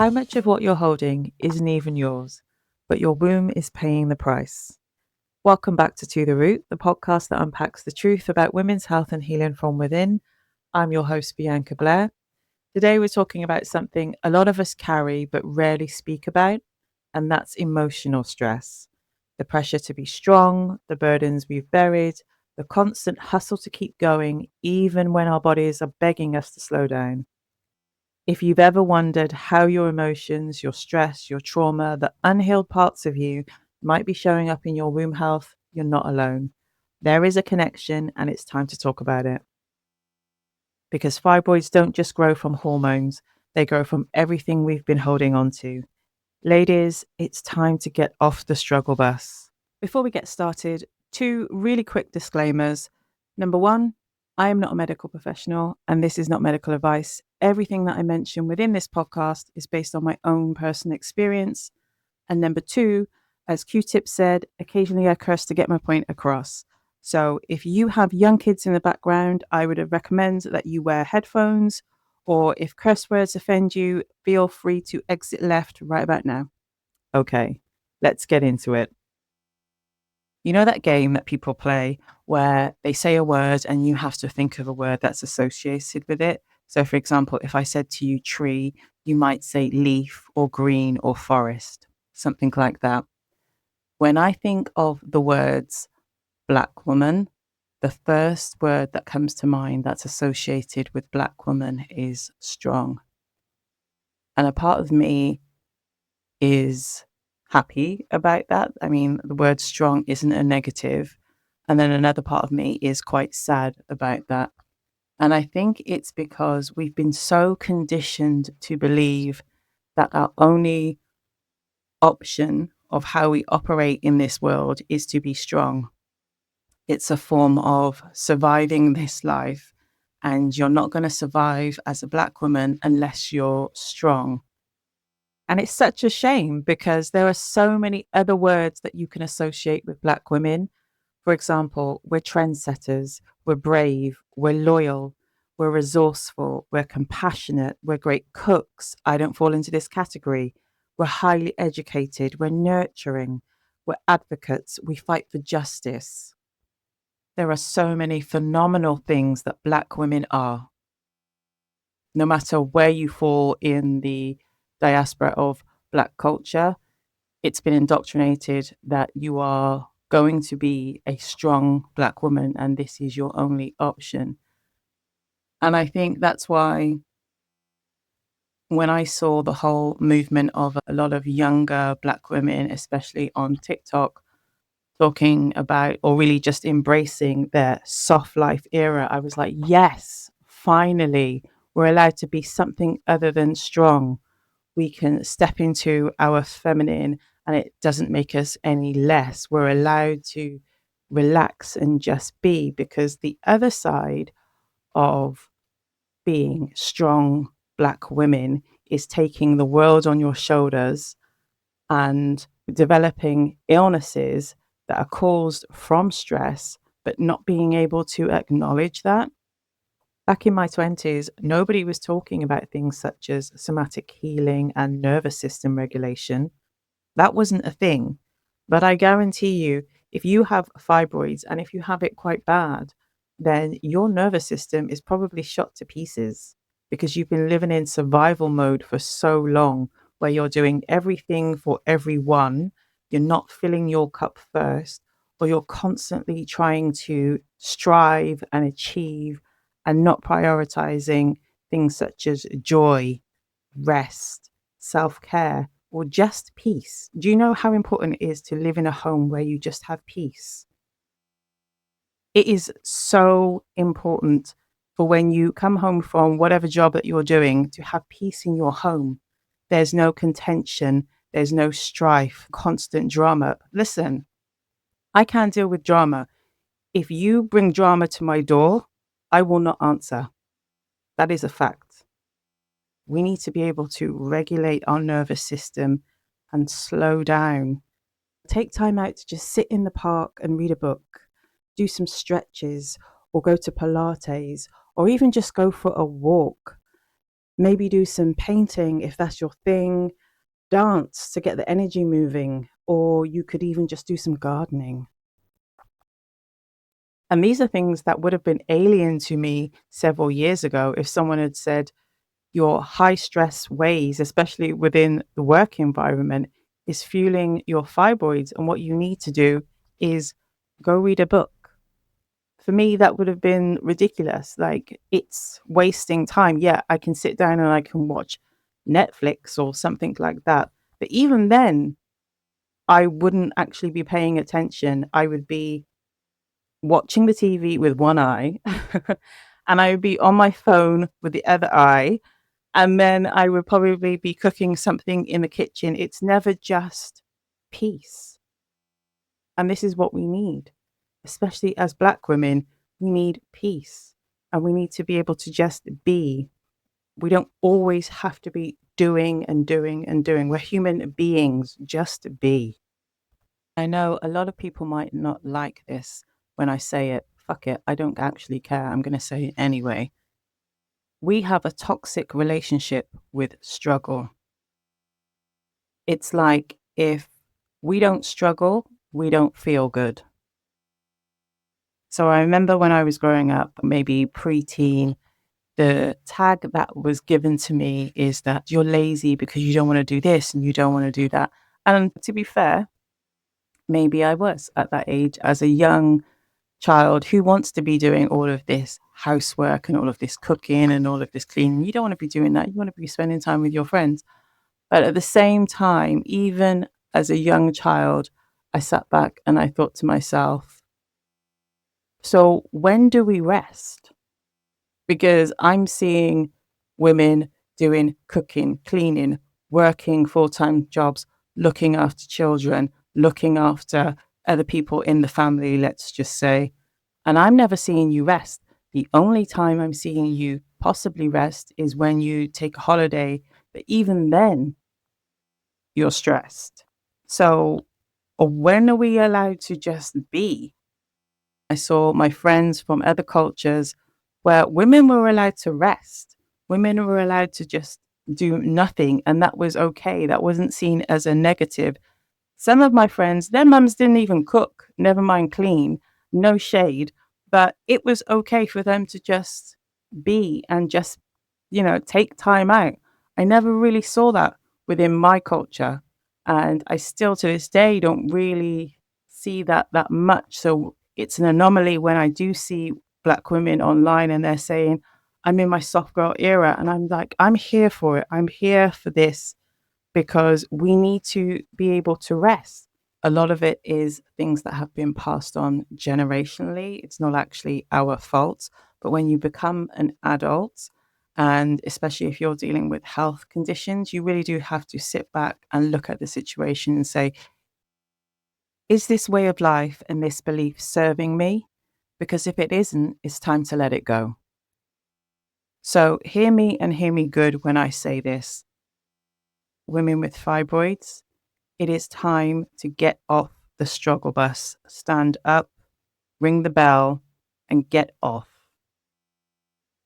How much of what you're holding isn't even yours, but your womb is paying the price? Welcome back to To-TheRoot, the podcast that unpacks the truth about women's health and healing from within. I'm your host, Bianca Blair. Today we're talking about something a lot of us carry but rarely speak about, and that's emotional stress. The pressure to be strong, the burdens we've buried, the constant hustle to keep going, even when our bodies are begging us to slow down. If you've ever wondered how your emotions, your stress, your trauma, the unhealed parts of you might be showing up in your womb health, you're not alone. There is a connection, and it's time to talk about it. Because fibroids don't just grow from hormones, they grow from everything we've been holding on to. Ladies, it's time to get off the struggle bus. Before we get started, two really quick disclaimers. Number one, I am not a medical professional and this is not medical advice. Everything that I mention within this podcast is based on my own personal experience. And number two, as Q-Tip said, occasionally I curse to get my point across. So if you have young kids in the background, I would recommend that you wear headphones, or if curse words offend you, feel free to exit left right about now. Okay, let's get into it. You know that game that people play where they say a word and you have to think of a word that's associated with it? So, for example, if I said to you tree, you might say leaf or green or forest, something like that. When I think of the words Black woman, the first word that comes to mind that's associated with Black woman is strong. And a part of me is happy about that. I mean, the word strong isn't a negative. And then another part of me is quite sad about that. And I think it's because we've been so conditioned to believe that our only option of how we operate in this world is to be strong. It's a form of surviving this life. And you're not going to survive as a Black woman unless you're strong. And it's such a shame because there are so many other words that you can associate with Black women. For example, we're trendsetters, we're brave, we're loyal, we're resourceful, we're compassionate, we're great cooks. I don't fall into this category. We're highly educated, we're nurturing, we're advocates, we fight for justice. There are so many phenomenal things that Black women are. No matter where you fall in the diaspora of Black culture, it's been indoctrinated that you are going to be a strong Black woman and this is your only option. And I think that's why when I saw the whole movement of a lot of younger Black women, especially on TikTok, talking about or really just embracing their soft life era, I was like, yes, finally, we're allowed to be something other than strong. We can step into our feminine and it doesn't make us any less. We're allowed to relax and just be, because the other side of being strong Black women is taking the world on your shoulders and developing illnesses that are caused from stress, but not being able to acknowledge that. Back in my 20s, nobody was talking about things such as somatic healing and nervous system regulation. That wasn't a thing. But I guarantee you, if you have fibroids and if you have it quite bad, then your nervous system is probably shot to pieces because you've been living in survival mode for so long, where you're doing everything for everyone. You're not filling your cup first, or you're constantly trying to strive and achieve and not prioritizing things such as joy, rest, self-care, or just peace. Do you know how important it is to live in a home where you just have peace? It is so important for when you come home from whatever job that you're doing to have peace in your home. There's no contention, there's no strife, constant drama. Listen, I can't deal with drama. If you bring drama to my door, I will not answer. That is a fact. We need to be able to regulate our nervous system and slow down. Take time out to just sit in the park and read a book, do some stretches, or go to Pilates, or even just go for a walk. Maybe do some painting if that's your thing, dance to get the energy moving, or you could even just do some gardening. And these are things that would have been alien to me several years ago if someone had said, your high stress ways, especially within the work environment, is fueling your fibroids. And what you need to do is go read a book. For me, that would have been ridiculous. Like, it's wasting time. Yeah, I can sit down and I can watch Netflix or something like that. But even then, I wouldn't actually be paying attention. I would be watching the TV with one eye, and I would be on my phone with the other eye. And then I would probably be cooking something in the kitchen. It's never just peace. And this is what we need, especially as Black women. We need peace and we need to be able to just be. We don't always have to be doing and doing and doing. We're human beings, just be. I know a lot of people might not like this when I say it. Fuck it. I don't actually care. I'm going to say it anyway. We have a toxic relationship with struggle. It's like if we don't struggle, we don't feel good. So I remember when I was growing up, maybe preteen, the tag that was given to me is that you're lazy because you don't want to do this and you don't want to do that. And to be fair, maybe I was at that age as a young child who wants to be doing all of this housework and all of this cooking and all of this cleaning. You don't want to be doing that. You want to be spending time with your friends. But at the same time, even as a young child, I sat back and I thought to myself, so when do we rest? Because I'm seeing women doing cooking, cleaning, working full-time jobs, looking after children, looking after other people in the family, let's just say. And I'm never seeing you rest. The only time I'm seeing you possibly rest is when you take a holiday. But even then, you're stressed. So when are we allowed to just be? I saw my friends from other cultures where women were allowed to rest. Women were allowed to just do nothing, and that was okay. That wasn't seen as a negative. Some of my friends, their mums didn't even cook, never mind clean, no shade, but it was okay for them to just be and just, take time out. I never really saw that within my culture. And I still to this day don't really see that much. So it's an anomaly when I do see Black women online and they're saying, I'm in my soft girl era. And I'm like, I'm here for it. I'm here for this because we need to be able to rest. A lot of it is things that have been passed on generationally. It's not actually our fault. But when you become an adult, and especially if you're dealing with health conditions, you really do have to sit back and look at the situation and say, is this way of life and this belief serving me? Because if it isn't, it's time to let it go. So hear me and hear me good when I say this. Women with fibroids, it is time to get off the struggle bus, stand up, ring the bell, and get off.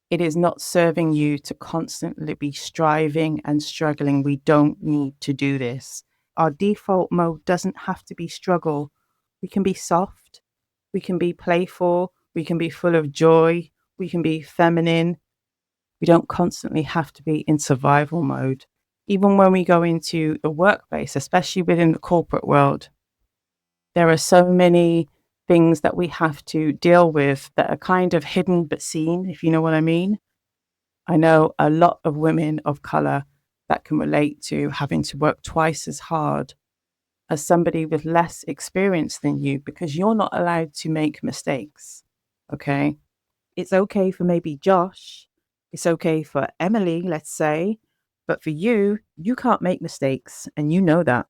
It is not serving you to constantly be striving and struggling. We don't need to do this. Our default mode doesn't have to be struggle. We can be soft, we can be playful, we can be full of joy, we can be feminine. We don't constantly have to be in survival mode. Even when we go into the workplace, especially within the corporate world, there are so many things that we have to deal with that are kind of hidden but seen, if you know what I mean. I know a lot of women of color that can relate to having to work twice as hard as somebody with less experience than you because you're not allowed to make mistakes. Okay. It's okay for maybe Josh. It's okay for Emily, let's say. But for you, you can't make mistakes. And you know that.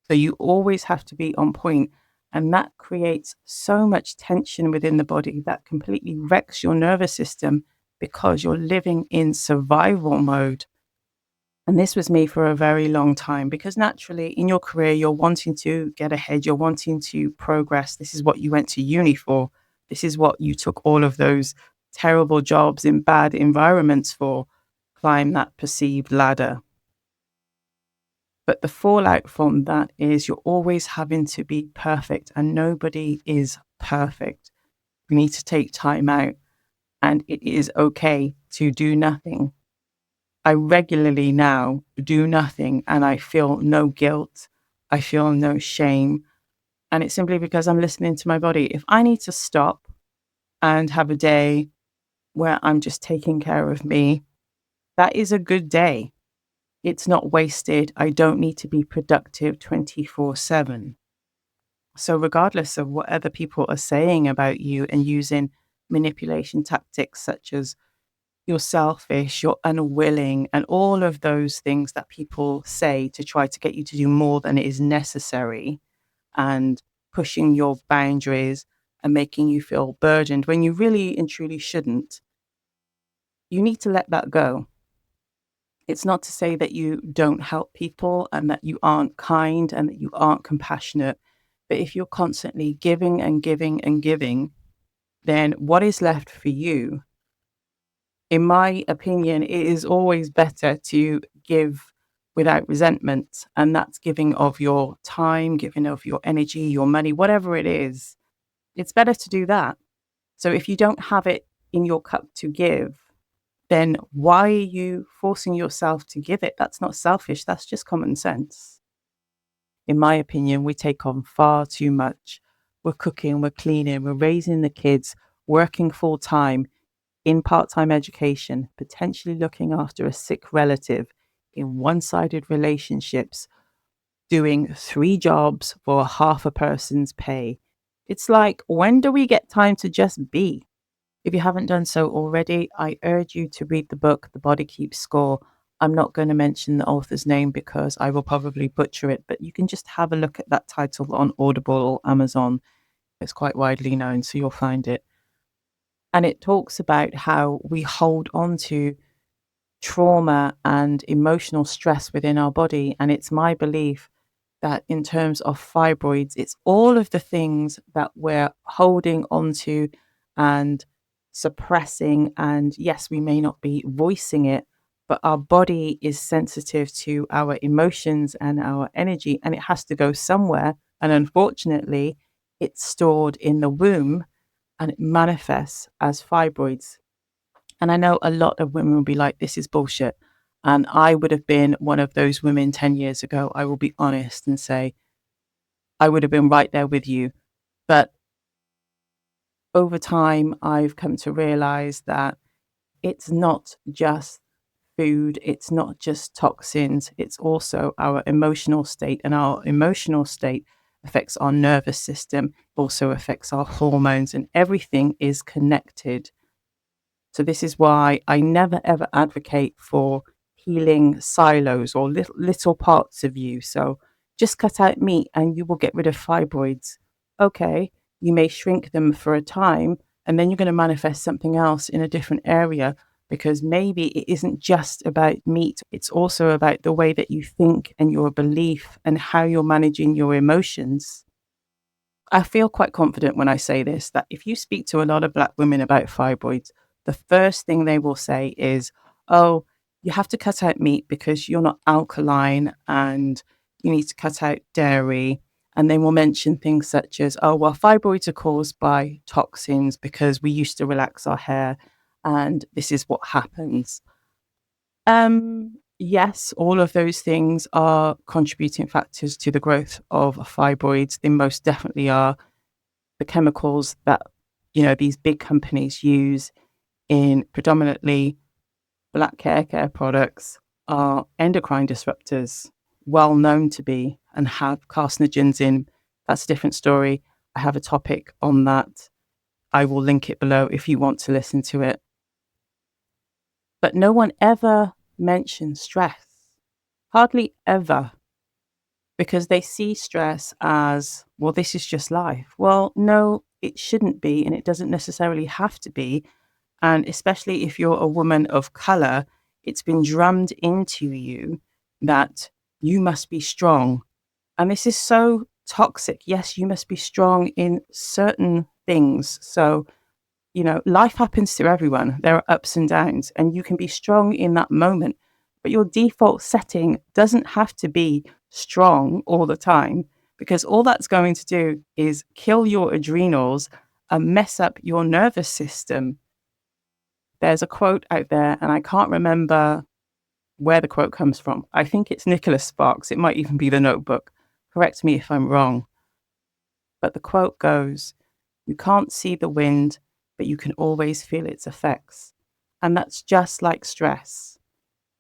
So you always have to be on point. And that creates so much tension within the body that completely wrecks your nervous system because you're living in survival mode. And this was me for a very long time because naturally in your career, you're wanting to get ahead, you're wanting to progress. This is what you went to uni for. This is what you took all of those terrible jobs in bad environments for climb that perceived ladder. But the fallout from that is you're always having to be perfect, and nobody is perfect. You need to take time out, and it is okay to do nothing. I regularly now do nothing and I feel no guilt. I feel no shame. And it's simply because I'm listening to my body. If I need to stop and have a day where I'm just taking care of me, that is a good day. It's not wasted. I don't need to be productive 24/7. So, regardless of what other people are saying about you and using manipulation tactics such as you're selfish, you're unwilling, and all of those things that people say to try to get you to do more than is necessary, and pushing your boundaries and making you feel burdened when you really and truly shouldn't, you need to let that go. It's not to say that you don't help people and that you aren't kind and that you aren't compassionate. But if you're constantly giving and giving and giving, then what is left for you? In my opinion, it is always better to give without resentment. And that's giving of your time, giving of your energy, your money, whatever it is. It's better to do that. So if you don't have it in your cup to give, then why are you forcing yourself to give it? That's not selfish. That's just common sense. In my opinion, we take on far too much. We're cooking, we're cleaning, we're raising the kids, working full time, in part-time education, potentially looking after a sick relative, in one-sided relationships, doing 3 jobs for half a person's pay. It's like, when do we get time to just be? If you haven't done so already, I urge you to read the book, The Body Keeps Score. I'm not going to mention the author's name because I will probably butcher it, but you can just have a look at that title on Audible or Amazon. It's quite widely known, so you'll find it. And it talks about how we hold on to trauma and emotional stress within our body. And it's my belief that in terms of fibroids, it's all of the things that we're holding on to and suppressing. And yes, we may not be voicing it, but our body is sensitive to our emotions and our energy, and it has to go somewhere. And unfortunately, it's stored in the womb and it manifests as fibroids. And I know a lot of women will be like, this is bullshit. And I would have been one of those women 10 years ago. I will be honest and say, I would have been right there with you. But over time, I've come to realize that it's not just food, it's not just toxins, it's also our emotional state. And our emotional state affects our nervous system, also affects our hormones, and everything is connected. So this is why I never ever advocate for healing silos or little parts of you. So just cut out meat and you will get rid of fibroids. Okay, you may shrink them for a time and then you're going to manifest something else in a different area, because maybe it isn't just about meat. It's also about the way that you think and your belief and how you're managing your emotions. I feel quite confident when I say this, that if you speak to a lot of Black women about fibroids, the first thing they will say is, oh, you have to cut out meat because you're not alkaline and you need to cut out dairy. And they will mention things such as, oh, well, fibroids are caused by toxins because we used to relax our hair and this is what happens. Yes, all of those things are contributing factors to the growth of fibroids. They most definitely are. The chemicals that, these big companies use in predominantly Black hair care products are endocrine disruptors, well known to be, and have carcinogens in. That's a different story. I have a topic on that. I will link it below if you want to listen to it. But no one ever mentions stress. Hardly ever. Because they see stress as, well, this is just life. Well, no, it shouldn't be, and it doesn't necessarily have to be. And especially if you're a woman of color, it's been drummed into you that you must be strong. And this is so toxic. Yes, you must be strong in certain things. So life happens to everyone. There are ups and downs, and you can be strong in that moment. But your default setting doesn't have to be strong all the time, because all that's going to do is kill your adrenals and mess up your nervous system. There's a quote out there, and I can't remember where the quote comes from. I think it's Nicholas Sparks. It might even be The Notebook. Correct me if I'm wrong. But the quote goes, "You can't see the wind, but you can always feel its effects." And that's just like stress.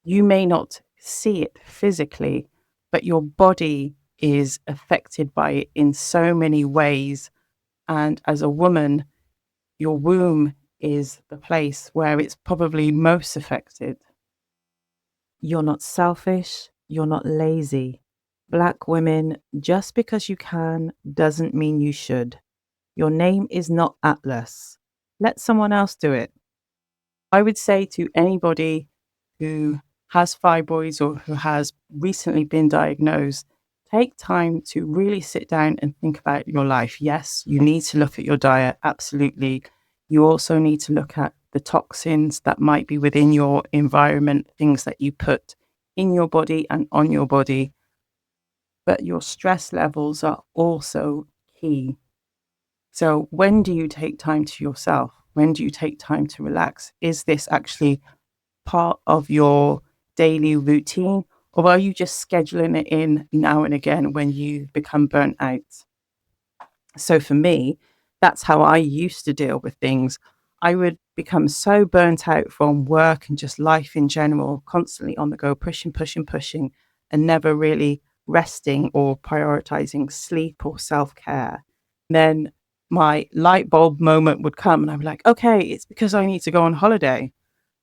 You may not see it physically, but your body is affected by it in so many ways. And as a woman, your womb is the place where it's probably most affected. You're not selfish. You're not lazy. Black women, just because you can doesn't mean you should. Your name is not Atlas. Let someone else do it. I would say to anybody who has fibroids or who has recently been diagnosed, take time to really sit down and think about your life. Yes, you need to look at your diet, absolutely. You also need to look at the toxins that might be within your environment, things that you put in your body and on your body. But your stress levels are also key. So when do you take time to yourself? When do you take time to relax? Is this actually part of your daily routine, or are you just scheduling it in now and again when you become burnt out? So for me, that's how I used to deal with things. I would become so burnt out from work and just life in general, constantly on the go, pushing, pushing, pushing, and never really resting or prioritizing sleep or self-care. Then my light bulb moment would come and I'd be like, okay, it's because I need to go on holiday.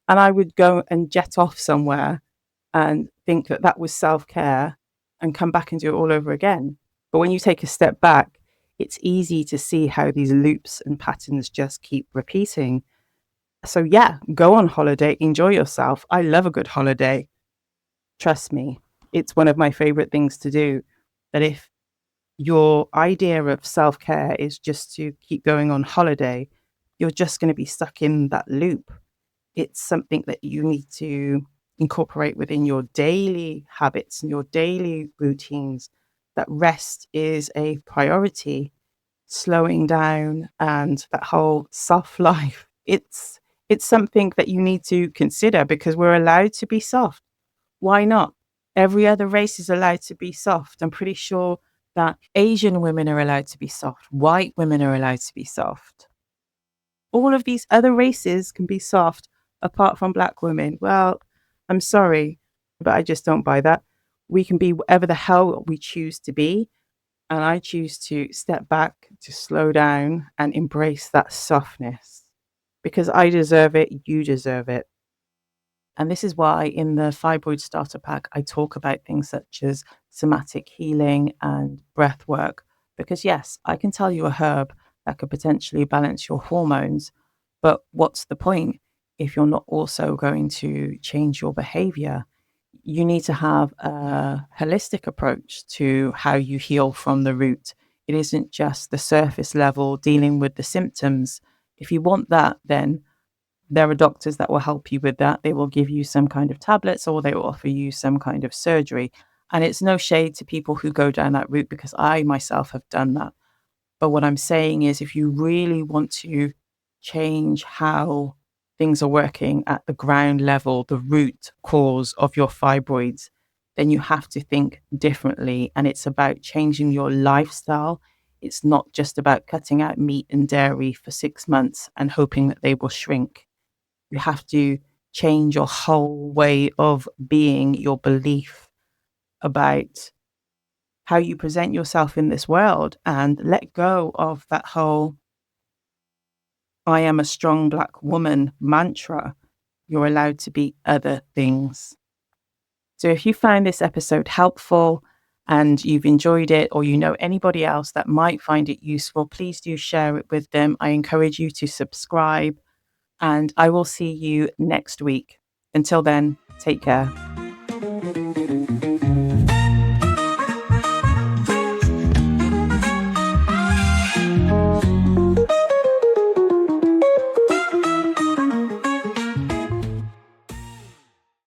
And I would go and jet off somewhere and think that that was self-care and come back and do it all over again. But when you take a step back, it's easy to see how these loops and patterns just keep repeating. So yeah, go on holiday, enjoy yourself. I love a good holiday. Trust me, it's one of my favorite things to do. That if your idea of self-care is just to keep going on holiday, you're just going to be stuck in that loop. It's something that you need to incorporate within your daily habits and your daily routines, that rest is a priority, slowing down and that whole soft life. It's something that you need to consider, because we're allowed to be soft. Why not? Every other race is allowed to be soft. I'm pretty sure that Asian women are allowed to be soft. White women are allowed to be soft. All of these other races can be soft apart from Black women. Well, I'm sorry, but I just don't buy that. We can be whatever the hell we choose to be. And I choose to step back, to slow down and embrace that softness, because I deserve it. You deserve it. And this is why in the Fibroid Starter Pack, I talk about things such as somatic healing and breath work. Because yes, I can tell you a herb that could potentially balance your hormones, but what's the point if you're not also going to change your behavior? You need to have a holistic approach to how you heal from the root. It isn't just the surface level dealing with the symptoms. If you want that, then there are doctors that will help you with that. They will give you some kind of tablets, or they will offer you some kind of surgery. And it's no shade to people who go down that route, because I myself have done that. But what I'm saying is, if you really want to change how things are working at the ground level, the root cause of your fibroids, then you have to think differently. And it's about changing your lifestyle. It's not just about cutting out meat and dairy for 6 months and hoping that they will shrink. You have to change your whole way of being, your belief about how you present yourself in this world, and let go of that whole "I am a strong Black woman" mantra. You're allowed to be other things. So if you found this episode helpful and you've enjoyed it, or you know anybody else that might find it useful, please do share it with them. I encourage you to subscribe, and I will see you next week. Until then, take care.